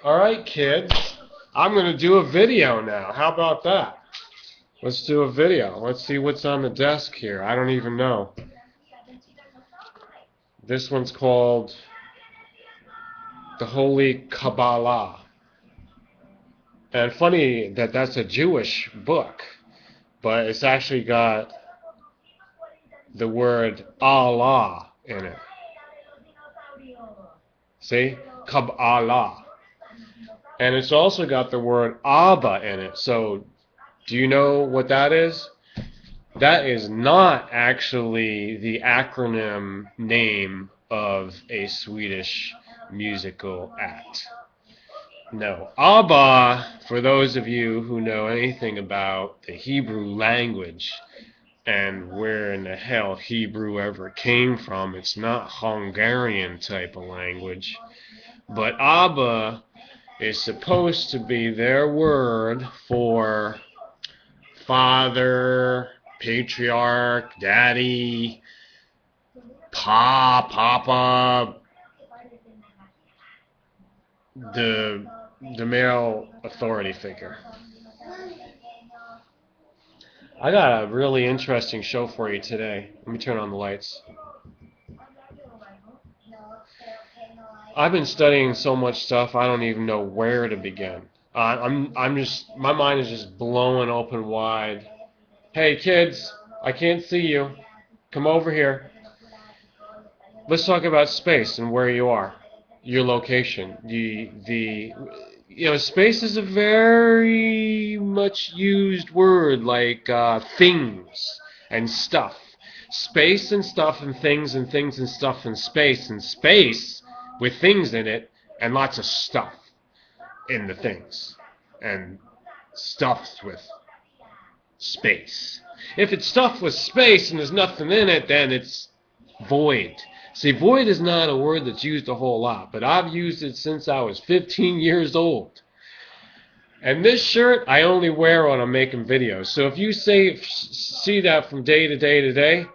Alright, kids. I'm going to do a video now. How about that? Let's do a video. Let's see what's on the desk here. I don't even know. This one's called The Holy Kabbalah. And funny that that's a Jewish book, but it's actually got the word Allah in it. See? Kabbalah. And it's also got the word Abba in it. So, do you know what that is? That is not actually the acronym name of a Swedish musical act. No. Abba, for those of you who know anything about the Hebrew language and where in the hell Hebrew ever came from, it's not Hungarian type of language. But Abba is supposed to be their word for father, patriarch, daddy, papa, the male authority figure. I got a really interesting show for you today. Let me turn on the lights. I've been studying so much stuff I don't even know where to begin. My mind is just blowing open wide. Hey kids, I can't see you. Come over here. Let's talk about space and where you are, your location. Space is a very much used word, like things and stuff. Space and stuff and things and things and stuff and space with things in it and lots of stuff in the things and stuffs with space. If it's stuffed with space and there's nothing in it, then it's void. See, void is not a word that's used a whole lot, but I've used it since I was 15 years old. And this shirt I only wear when I'm making videos. So if you see that from day to day to day,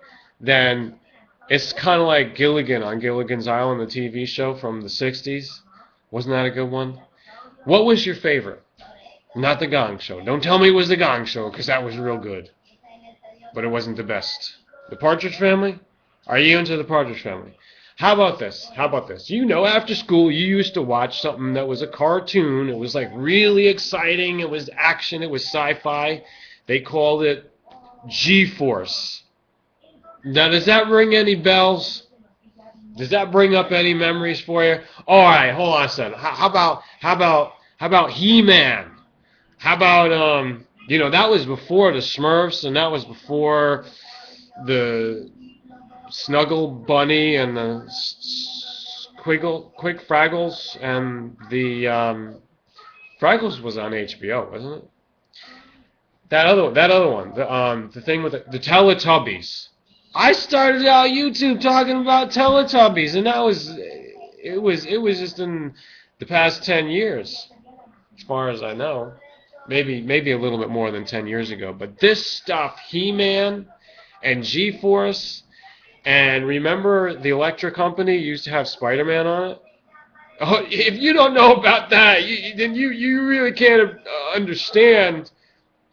then it's kind of like Gilligan on Gilligan's Island, the TV show from the 60s. Wasn't that a good one? What was your favorite? Not the Gong Show. Don't tell me it was the Gong Show, because that was real good. But it wasn't the best. The Partridge Family? Are you into the Partridge Family? How about this? After school, you used to watch something that was a cartoon. It was like really exciting. It was action. It was sci-fi. They called it G-Force. Now, does that ring any bells? Does that bring up any memories for you? All right, hold on a second. How about He-Man? How about that was before the Smurfs, and that was before the Snuggle Bunny and the Quick Fraggles, and the Fraggles was on HBO, wasn't it? That other one, the thing with the Teletubbies. I started out YouTube talking about Teletubbies, and it was just in the past 10 years, as far as I know. Maybe a little bit more than 10 years ago. But this stuff, He-Man and G-Force, and remember the Electric Company used to have Spider-Man on it? Oh, if you don't know about that, then you really can't understand,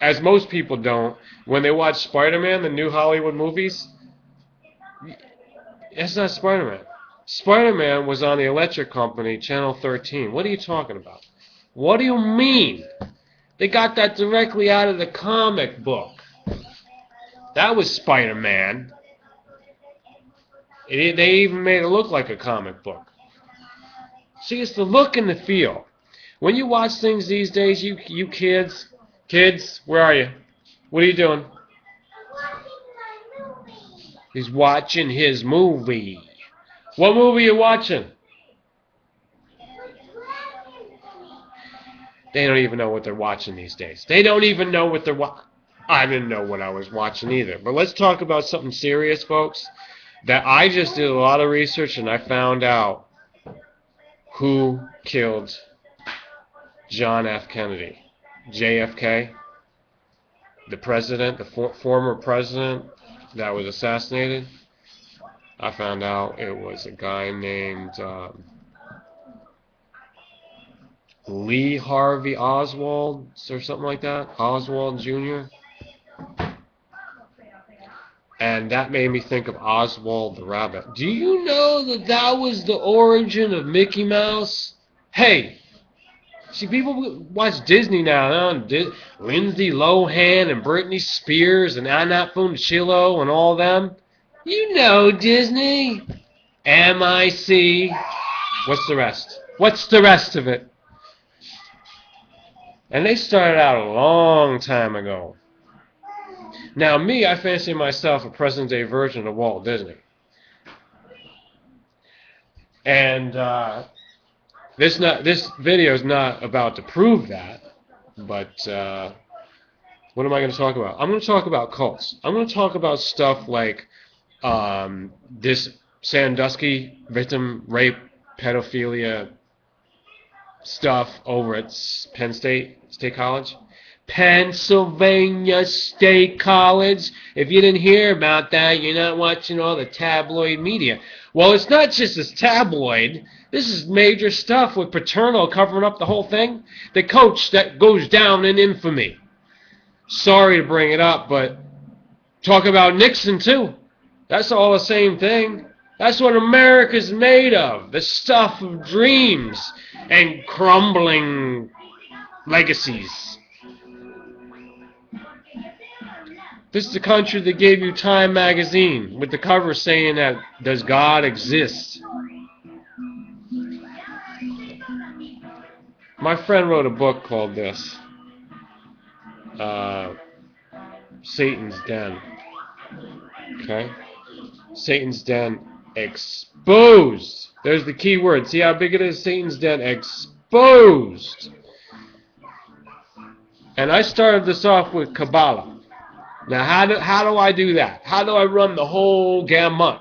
as most people don't, when they watch Spider-Man, the new Hollywood movies. It's not Spider-Man. Spider-Man was on the Electric Company, Channel 13. What are you talking about? What do you mean? They got that directly out of the comic book. That was Spider-Man. They even made it look like a comic book. See, it's the look and the feel. When you watch things these days, you kids, where are you? What are you doing? He's watching his movie. What movie are you watching? They don't even know what they're watching these days. They don't even know what they're watching. I didn't know what I was watching either. But let's talk about something serious, folks. That I just did a lot of research and I found out who killed John F. Kennedy. JFK, the president, the former president that was assassinated. I found out it was a guy named Lee Harvey Oswald or something like that, Oswald Jr. And that made me think of Oswald the Rabbit. Do you know that that was the origin of Mickey Mouse? Hey, see, people watch Disney now, Lindsay Lohan and Britney Spears and Anna Funchillo and all them. You know Disney. MIC. What's the rest? What's the rest of it? And they started out a long time ago. Now, me, I fancy myself a present-day version of Walt Disney. And this video is not about to prove that, but what am I going to talk about? I'm going to talk about cults. I'm going to talk about stuff like this Sandusky victim rape pedophilia stuff over at Penn State College. Pennsylvania State College. If you didn't hear about that, you're not watching all the tabloid media. Well, it's not just this tabloid. This is major stuff with Paterno covering up the whole thing. The coach that goes down in infamy. Sorry to bring it up, but talk about Nixon too. That's all the same thing. That's what America's made of. The stuff of dreams and crumbling legacies. This is the country that gave you Time magazine with the cover saying that, does God exist? My friend wrote a book called this, Satan's Den. Okay? Satan's Den exposed. There's the key word. See how big it is? Satan's Den exposed. And I started this off with Kabbalah. Now, how do I do that? How do I run the whole gamut?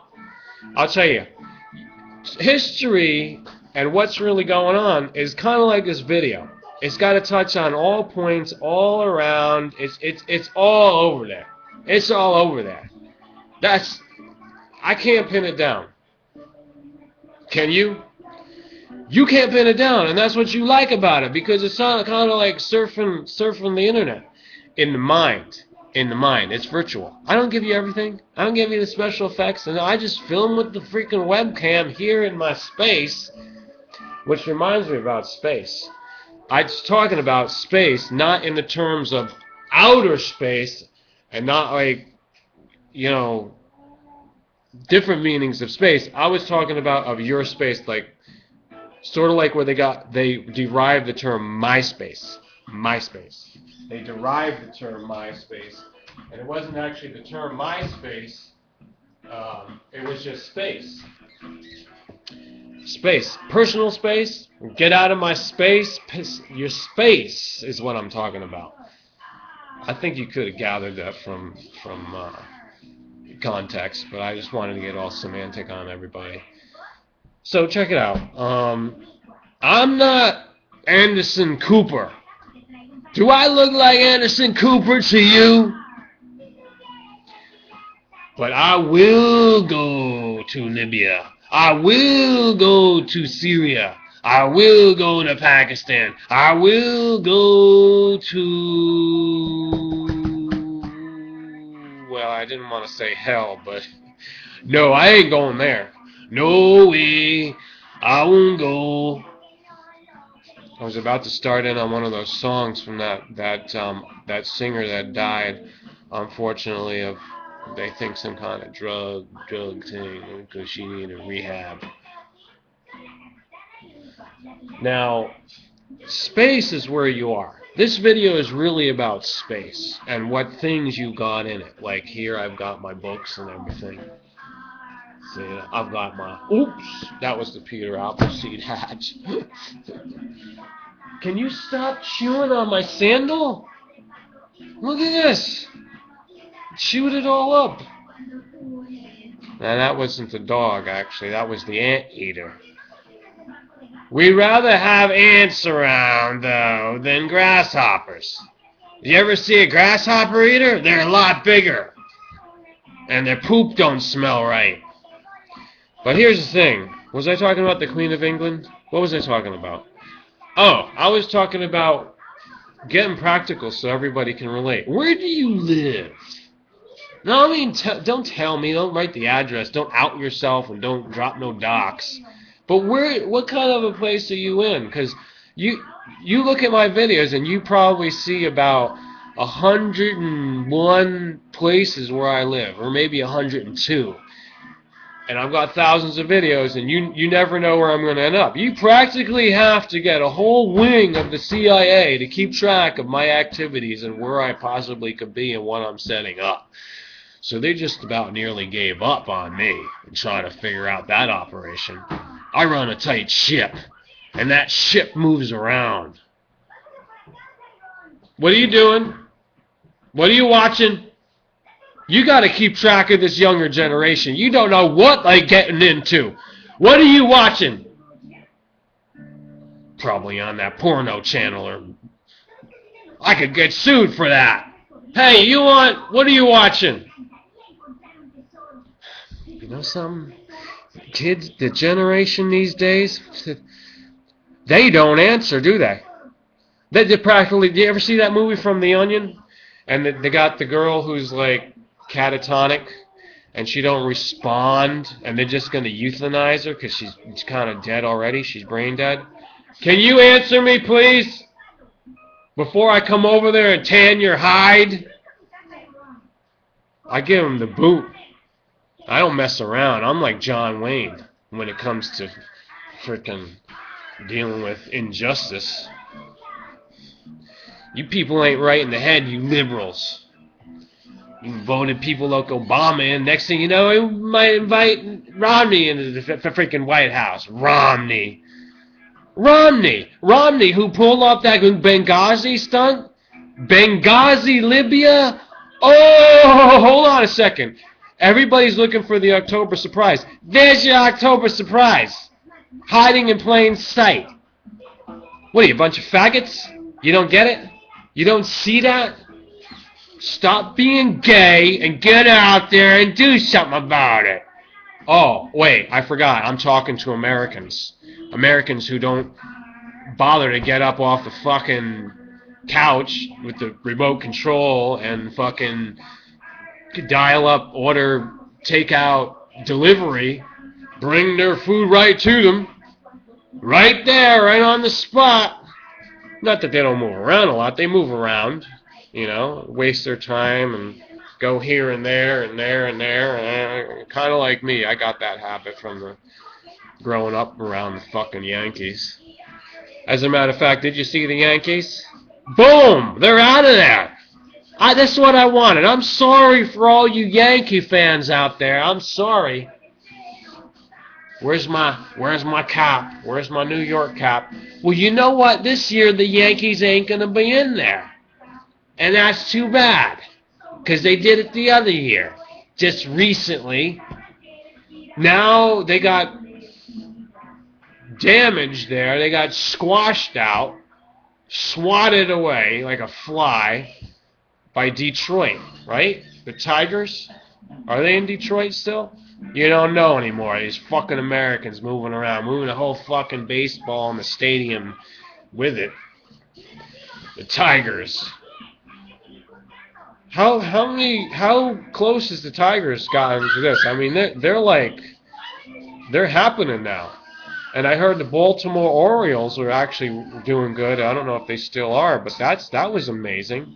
I'll tell you. History and what's really going on is kind of like this video. It's got to touch on all points, all around. It's all over there. It's all over there. I can't pin it down. Can you? You can't pin it down, and that's what you like about it, because it's kind of like surfing the internet. In the mind. It's virtual. I don't give you everything. I don't give you the special effects, and I just film with the freaking webcam here in my space, which reminds me about space. I was talking about space, not in the terms of outer space, and not like, different meanings of space. I was talking about of your space, like sort of like where they derived the term MySpace. They derived the term MySpace, and it wasn't actually the term MySpace. It was just space. Space, personal space. Get out of my space. Your space is what I'm talking about. I think you could have gathered that from context, but I just wanted to get all semantic on everybody. So check it out. I'm not Anderson Cooper. Do I look like Anderson Cooper to you? But I will go to Libya. I will go to Syria. I will go to Pakistan. I will go to... Well, I didn't want to say hell, but... No, I ain't going there. No way. I won't go. I was about to start in on one of those songs from that singer that died, unfortunately, of, they think, some kind of drug thing, because she needed rehab. Now, space is where you are. This video is really about space and what things you got in it. Like here, I've got my books and everything. See, I've got my... Oops! That was the Peter-Appleseed hatch. Can you stop chewing on my sandal? Look at this. Chewed it all up. Now, that wasn't the dog, actually. That was the anteater. We'd rather have ants around, though, than grasshoppers. You ever see a grasshopper eater? They're a lot bigger. And their poop don't smell right. But here's the thing. Was I talking about the Queen of England? What was I talking about? Oh, I was talking about getting practical so everybody can relate. Where do you live? No, I mean, don't tell me. Don't write the address. Don't out yourself and don't drop no docs. But what kind of a place are you in? Because you look at my videos and you probably see about 101 places where I live, or maybe 102. And I've got thousands of videos, and you never know where I'm going to end up. You practically have to get a whole wing of the CIA to keep track of my activities and where I possibly could be and what I'm setting up. So they just about nearly gave up on me and trying to figure out that operation. I run a tight ship, and that ship moves around. What are you doing? What are you watching? You got to keep track of this younger generation. You don't know what they're getting into. What are you watching? Probably on that porno channel, or I could get sued for that. Hey, what are you watching? You know something? Kids, the generation these days, they don't answer, do they? They practically, do you ever see that movie from The Onion? And they got the girl who's like catatonic, and she don't respond, and they're just going to euthanize her because she's kind of dead already. She's brain dead. Can you answer me, please? Before I come over there and tan your hide? I give him the boot. I don't mess around. I'm like John Wayne when it comes to frickin' dealing with injustice. You people ain't right in the head, you liberals. You voted people like Obama in. Next thing you know, you might invite Romney into the freaking White House. Romney, who pulled off that Benghazi stunt? Benghazi, Libya? Oh, hold on a second. Everybody's looking for the October surprise. There's your October surprise. Hiding in plain sight. What are you, a bunch of faggots? You don't get it? You don't see that? Stop being gay and get out there and do something about it. Oh, wait, I forgot. I'm talking to Americans. Americans who don't bother to get up off the fucking couch with the remote control and fucking dial up, order, takeout, delivery, bring their food right to them. Right there, right on the spot. Not that they don't move around a lot. They move around, you know, waste their time and go here and there and there and there. Kind of like me. I got that habit from growing up around the fucking Yankees. As a matter of fact, did you see the Yankees? Boom! They're out of there. That's what I wanted. I'm sorry for all you Yankee fans out there. I'm sorry. Where's my cap? Where's my New York cap? Well, you know what? This year the Yankees ain't going to be in there. And that's too bad. Because they did it the other year. Just recently. Now they got damaged there. They got squashed out. Swatted away like a fly by Detroit, right? The Tigers? Are they in Detroit still? You don't know anymore. These fucking Americans moving around, moving the whole fucking baseball in the stadium with it. The Tigers. How close has the Tigers gotten to this? I mean, they're happening now. And I heard the Baltimore Orioles are actually doing good. I don't know if they still are, but that was amazing.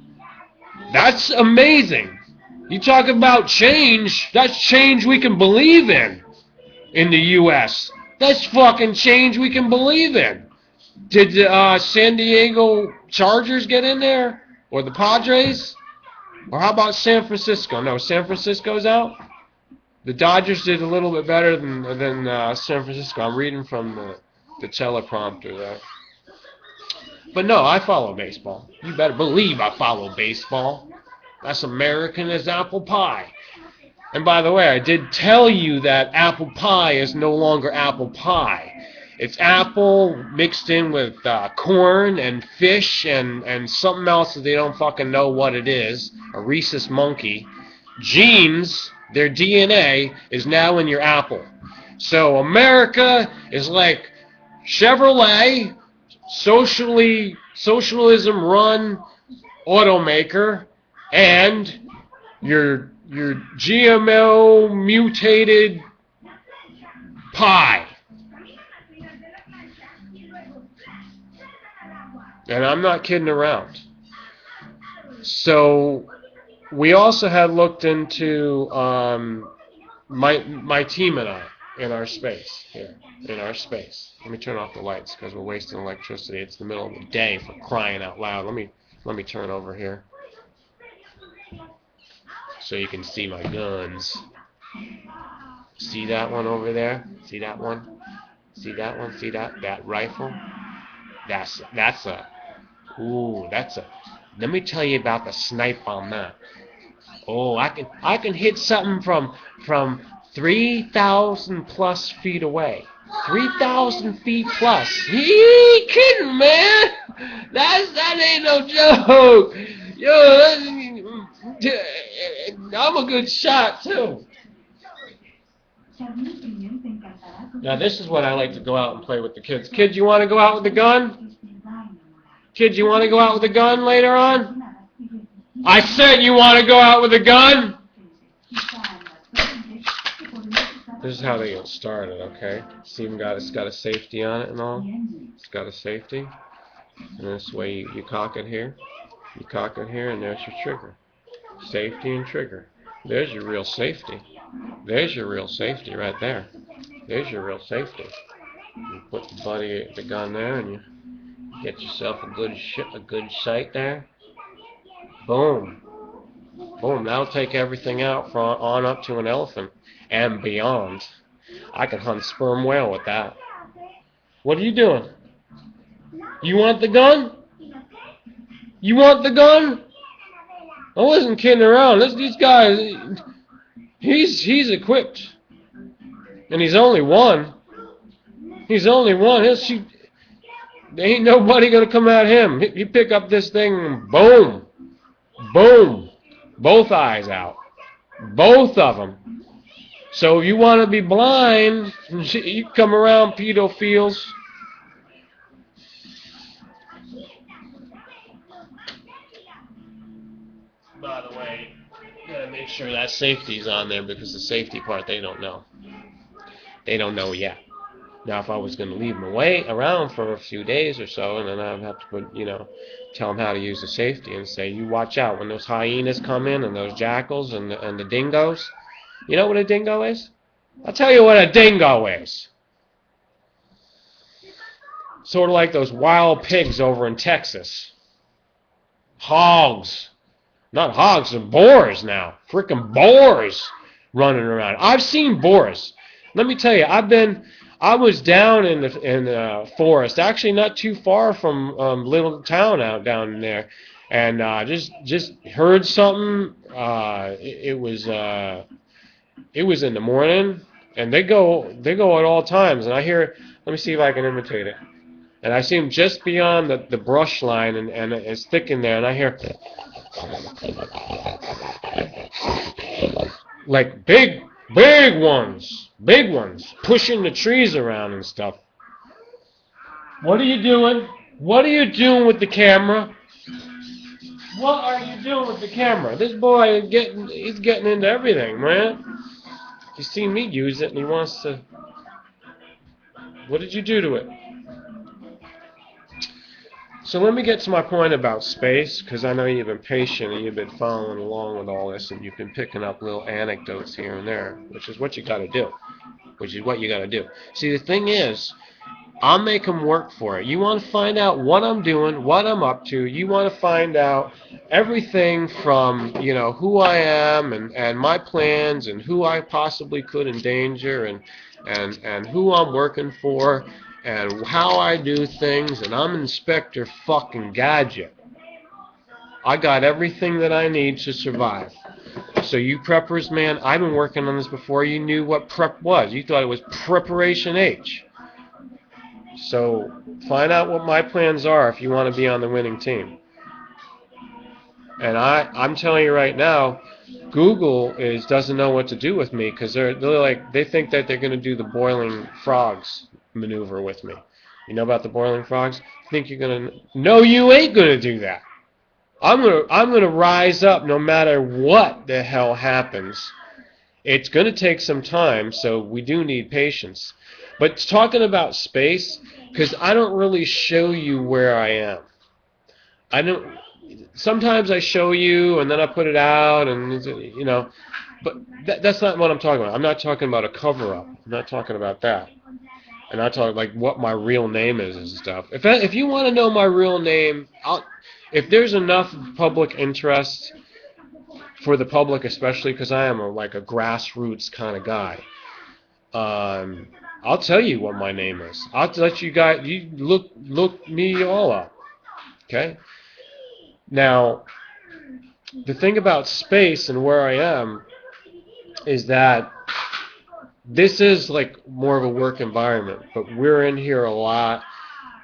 That's amazing. You talk about change. That's change we can believe in the U.S. That's fucking change we can believe in. Did the San Diego Chargers get in there? Or the Padres? Or how about San Francisco? No, San Francisco's out? The Dodgers did a little bit better than San Francisco. I'm reading from the teleprompter there. But no, I follow baseball. You better believe I follow baseball. That's American as apple pie. And by the way, I did tell you that apple pie is no longer apple pie. It's apple mixed in with corn and fish and something else that they don't fucking know what it is. A rhesus monkey. Genes, their DNA, is now in your apple. So America is like Chevrolet, socialism run automaker and your GMO mutated pie. And I'm not kidding around. So we also had looked into my team and I in our space here, in our space. Let me turn off the lights because we're wasting electricity. It's the middle of the day, for crying out loud. Let me turn over here so you can see my guns. See that one over there? See that one? See that one? See that rifle? That's a let me tell you about the snipe on that. Oh, I can hit something from 3,000 plus feet away. 3,000 feet plus. He kidding, man? That ain't no joke. Yo, I'm a good shot too. Now this is what I like to go out and play with the kids. Kids, you want to go out with the gun? Kids, you want to go out with a gun later on? I said you want to go out with a gun? This is how they get started, okay? See, it's got a safety on it and all. It's got a safety. And this way you cock it here. You cock it here, and there's your trigger. Safety and trigger. There's your real safety. There's your real safety right there. There's your real safety. You put the gun there, and you get yourself a good sight there. Boom. Boom. That'll take everything out on up to an elephant and beyond. I can hunt sperm whale with that. What are you doing? You want the gun? You want the gun? I wasn't kidding around. These guys, he's equipped. And he's only one. He's only one. He'll shoot. There ain't nobody gonna come at him. He pick up this thing and boom. Boom. Both eyes out. Both of them. So if you want to be blind, you come around pedophiles. By the way, you gotta make sure that safety's on there, because the safety part they don't know. They don't know yet. Now, if I was going to leave them around for a few days or so, and then I'd have to tell them how to use the safety and say, you watch out when those hyenas come in and those jackals and the dingoes. You know what a dingo is? I'll tell you what a dingo is. Sort of like those wild pigs over in Texas. Hogs. Not hogs, they're boars now. Freaking boars running around. I've seen boars. Let me tell you, I was down in the forest, actually not too far from little town out down there, and just heard something. It was in the morning, and they go at all times, and I hear. Let me see if I can imitate it. And I see them just beyond the brush line, and it's thick in there, and I hear like big ones, pushing the trees around and stuff. What are you doing? What are you doing with the camera? What are you doing with the camera? This boy he's getting into everything, man. He's seen me use it, and he wants to. What did you do to it? So let me get to my point about space, because I know you've been patient and you've been following along with all this, and you've been picking up little anecdotes here and there, which is what you got to do. See, the thing is, I'll make them work for it. You want to find out what I'm doing, what I'm up to. You want to find out everything from, who I am and my plans and who I possibly could endanger and who I'm working for and how I do things, and I'm Inspector fucking Gadget. I got everything that I need to survive. So you preppers, man, I've been working on this before you knew what prep was. You thought it was Preparation H. So find out what my plans are if you want to be on the winning team. And I'm telling you right now, Google doesn't know what to do with me, because they think that they're going to do the boiling frogs maneuver with me. You know about the boiling frogs? Think you're gonna? No, you ain't gonna do that. I'm gonna rise up no matter what the hell happens. It's gonna take some time, so we do need patience. But talking about space, because I don't really show you where I am. I don't. Sometimes I show you, and then I put it out, and but that's not what I'm talking about. I'm not talking about a cover-up. I'm not talking about that. And I talk like what my real name is and stuff. If you want to know my real name, if there's enough public interest for the public, especially because I am like a grassroots kind of guy, I'll tell you what my name is. I'll let you look me all up. Okay. Now, the thing about space and where I am is that this is like more of a work environment, but we're in here a lot,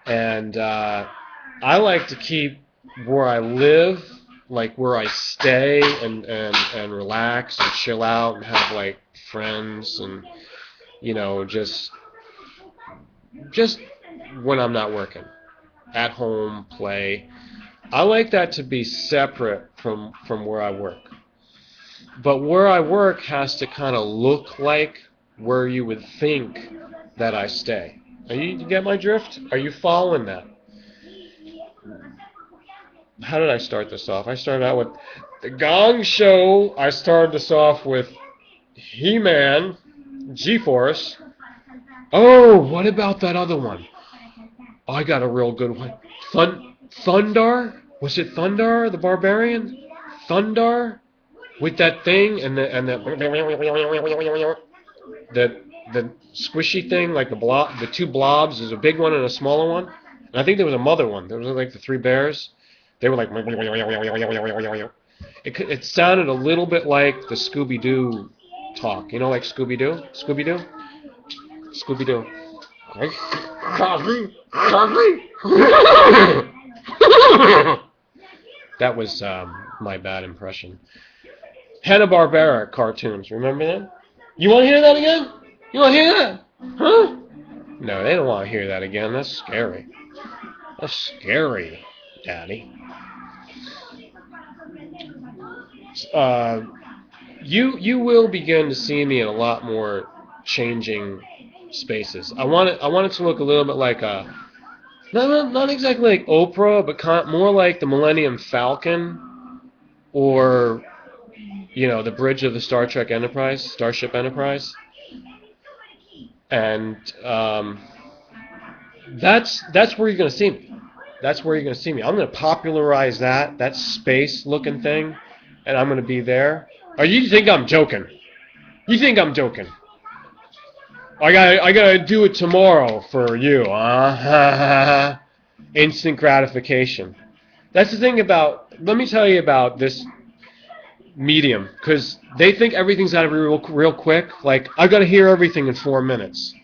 and I like to keep where I live, like where I stay, and relax and chill out and have like friends and just when I'm not working, at home, play. I like that to be separate from where I work. But where I work has to kind of look like where you would think that I stay. You get my drift? Are you following that? How did I start this off? I started out with the Gong Show. I started this off with He-Man, G-Force. Oh, what about that other one? Oh, I got a real good one. Thundar? Was it Thundar, the Barbarian? Thundar? With that thing and the squishy thing, like the two blobs. There's a big one and a smaller one. And I think there was a mother one. There was like the three bears. They were like. It sounded a little bit like the Scooby-Doo talk. You know, like Scooby-Doo? Scooby-Doo? Scooby-Doo. That was my bad impression. Hanna-Barbera cartoons, remember them? You want to hear that again? You want to hear that? Huh? No, they don't want to hear that again. That's scary. That's scary, Daddy. You will begin to see me in a lot more changing spaces. I want it to look a little bit like not exactly like Oprah, but more like the Millennium Falcon, or the bridge of the Starship Enterprise, and that's where you're gonna see me. That's where you're gonna see me. I'm gonna popularize that space-looking thing, and I'm gonna be there. Or you think I'm joking? You think I'm joking? I gotta do it tomorrow for you. Instant gratification. That's the thing about. Let me tell you about this medium, because they think everything's got to be real quick. Like, I've got to hear everything in 4 minutes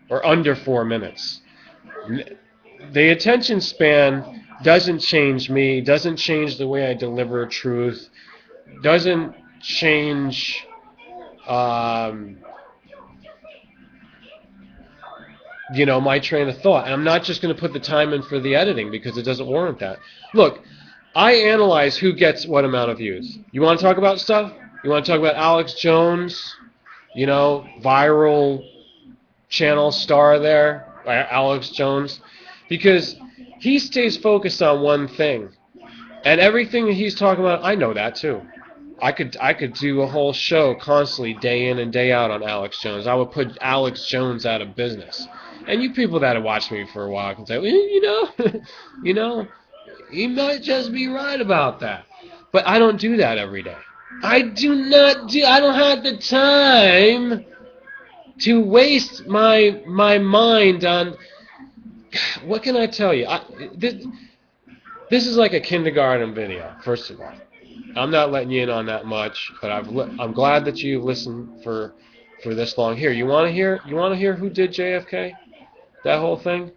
or under 4 minutes. The attention span doesn't change me, doesn't change the way I deliver truth, doesn't change my train of thought. And I'm not just going to put the time in for the editing because it doesn't warrant that. Look, I analyze who gets what amount of views. You want to talk about stuff? You want to talk about Alex Jones? Viral channel star there, Alex Jones? Because he stays focused on one thing. And everything that he's talking about, I know that too. I could do a whole show constantly, day in and day out, on Alex Jones. I would put Alex Jones out of business. And you people that have watched me for a while can say, well, he might just be right about that. But I don't do that every day. I don't have the time to waste my mind on, what can I tell you? This is like a kindergarten video, first of all. I'm not letting you in on that much, but I'm glad that you listened for this long. Here, you want to hear who did JFK? That whole thing?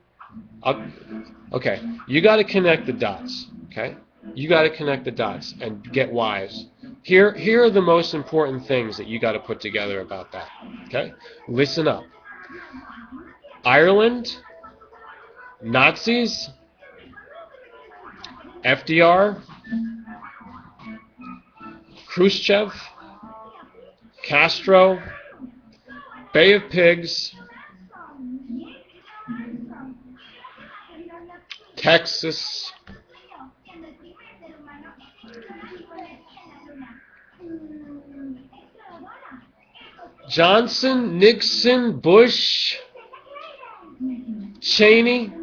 Okay, you got to connect the dots, okay? You got to connect the dots and get wise. Here are the most important things that you got to put together about that, okay? Listen up. Ireland Nazis, FDR, Khrushchev, Castro, Bay of Pigs, Texas, Johnson, Nixon, Bush, Cheney,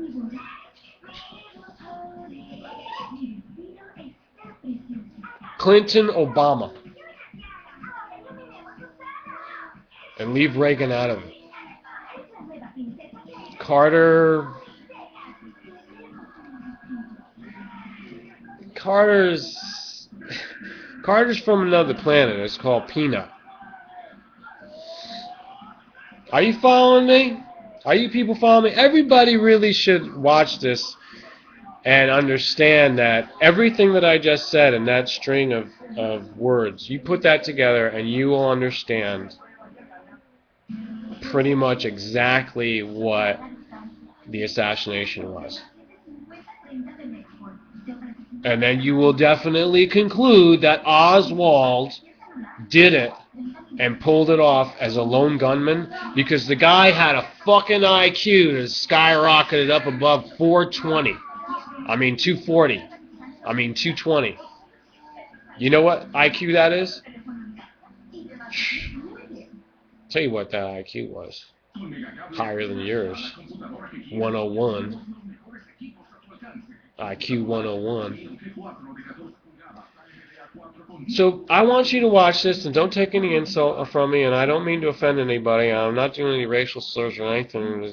Clinton, Obama. And leave Reagan out of it. Carter's from another planet. It's called Peanut. Are you following me? Are you people following me? Everybody really should watch this and understand that everything that I just said in that string of words, you put that together and you will understand pretty much exactly what the assassination was. And then you will definitely conclude that Oswald did it and pulled it off as a lone gunman, because the guy had a fucking IQ that skyrocketed up above 420. I mean 240. I mean 220. You know what IQ that is? Tell you what that IQ was. Higher than yours. 101. IQ 101. So I want you to watch this, and don't take any insult from me, and I don't mean to offend anybody. I'm not doing any racial slurs or anything.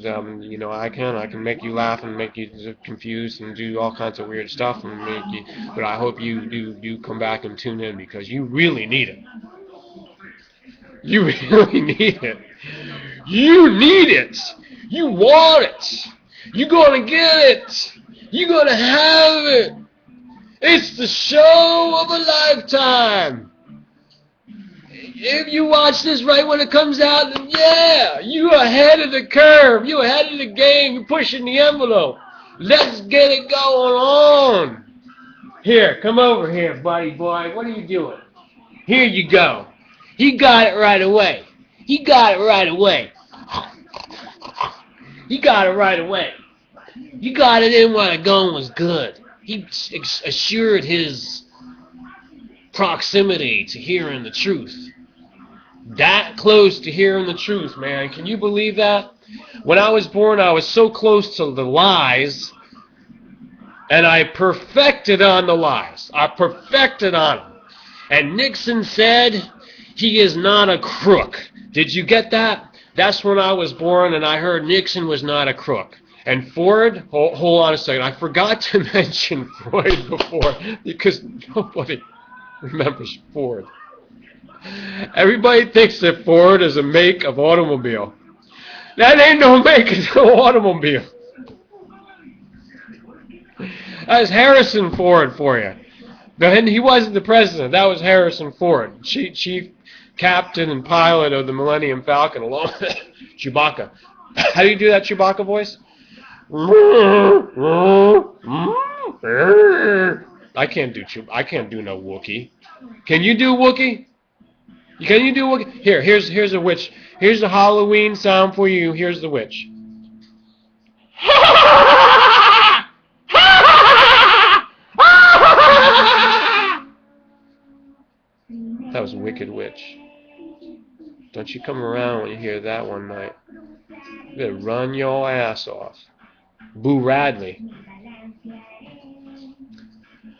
You know, I can make you laugh and make you confused and do all kinds of weird stuff, and make you. But I hope you do come back and tune in, because you really need it. You really need it. You need it. You want it. You're gonna get it. You're gonna have it. It's the show of a lifetime. If you watch this right when it comes out, then yeah, you're ahead of the curve. You're ahead of the game. You're pushing the envelope. Let's get it going on. Here, come over here, buddy boy. What are you doing? Here you go. He got it right away. He got it right away. He got it right away. You got it in while the gun was good. He assured his proximity to hearing the truth. That close to hearing the truth, man. Can you believe that? When I was born, I was so close to the lies, and I perfected on the lies. I perfected on them. And Nixon said he is not a crook. Did you get that? That's when I was born, and I heard Nixon was not a crook. And Ford, hold on a second. I forgot to mention Freud before, because nobody remembers Ford. Everybody thinks that Ford is a make of automobile. That ain't no make of no automobile. That's Harrison Ford for you. And he wasn't the president. That was Harrison Ford, chief captain and pilot of the Millennium Falcon, along with Chewbacca. How do you do that Chewbacca voice? I can't do no Wookiee. Can you do Wookiee? Can you do Wookiee? Here's a witch. Here's the Halloween sound for you. Here's the witch. That was a wicked witch. Don't you come around when you hear that one night. You better run your ass off. Boo Radley.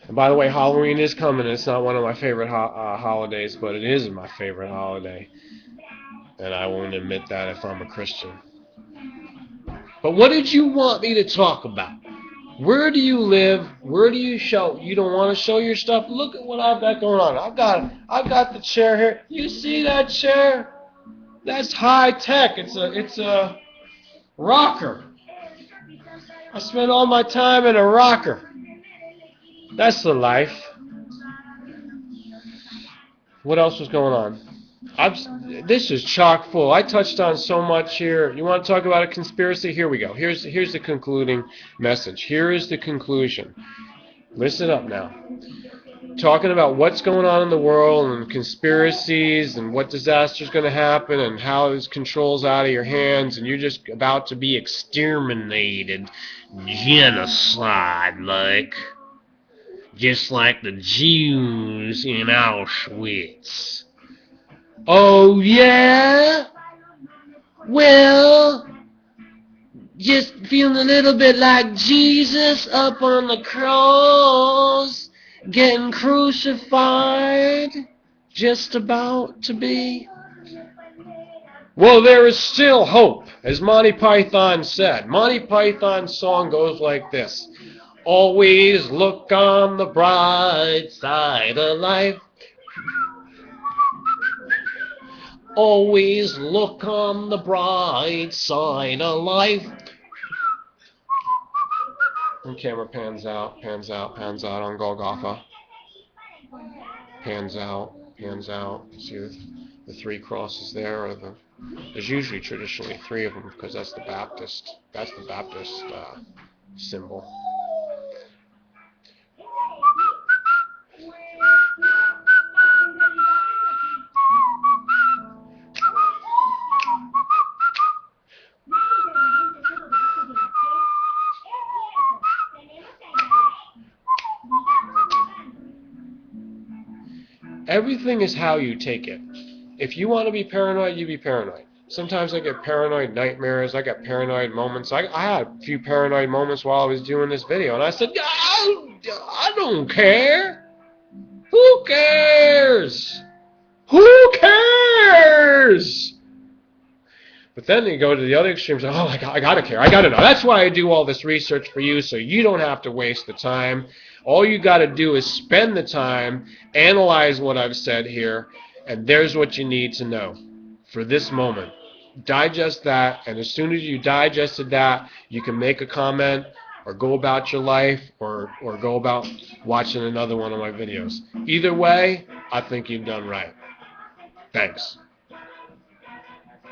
And by the way, Halloween is coming. It's not one of my favorite holidays, but it is my favorite holiday. And I won't admit that if I'm a Christian. But what did you want me to talk about? Where do you live? Where do you show? You don't want to show your stuff? Look at what I've got going on. I've got the chair here. You see that chair? That's high tech. It's a rocker. I spend all my time in a rocker. That's the life. What else was going on? This is chock full. I touched on so much here. You want to talk about a conspiracy? Here we go. Here's the concluding message. Here is the conclusion. Listen up now. Talking about what's going on in the world and conspiracies and what disaster's going to happen and how this control's out of your hands and you're just about to be exterminated, genocide like, just like the Jews in Auschwitz. Oh yeah? Well, just feeling a little bit like Jesus up on the cross, getting crucified, just about to be. Well, there is still hope, as Monty Python said. Monty Python's song goes like this. Always look on the bright side of life. Always look on the bright side of life. And camera pans out on Golgotha. Pans out. See the three crosses there, or there's usually traditionally three of them because that's the Baptist symbol. Everything is how you take it. If you want to be paranoid, you be paranoid. Sometimes I get paranoid nightmares. I get paranoid moments. I had a few paranoid moments while I was doing this video, and I said, I don't care. Who cares? Who cares? But then you go to the other extreme and say, oh, I gotta care. I gotta know. That's why I do all this research for you, so you don't have to waste the time. All you gotta do is spend the time, analyze what I've said here, and there's what you need to know for this moment. Digest that, and as soon as you digested that, you can make a comment or go about your life or go about watching another one of my videos. Either way, I think you've done right. Thanks.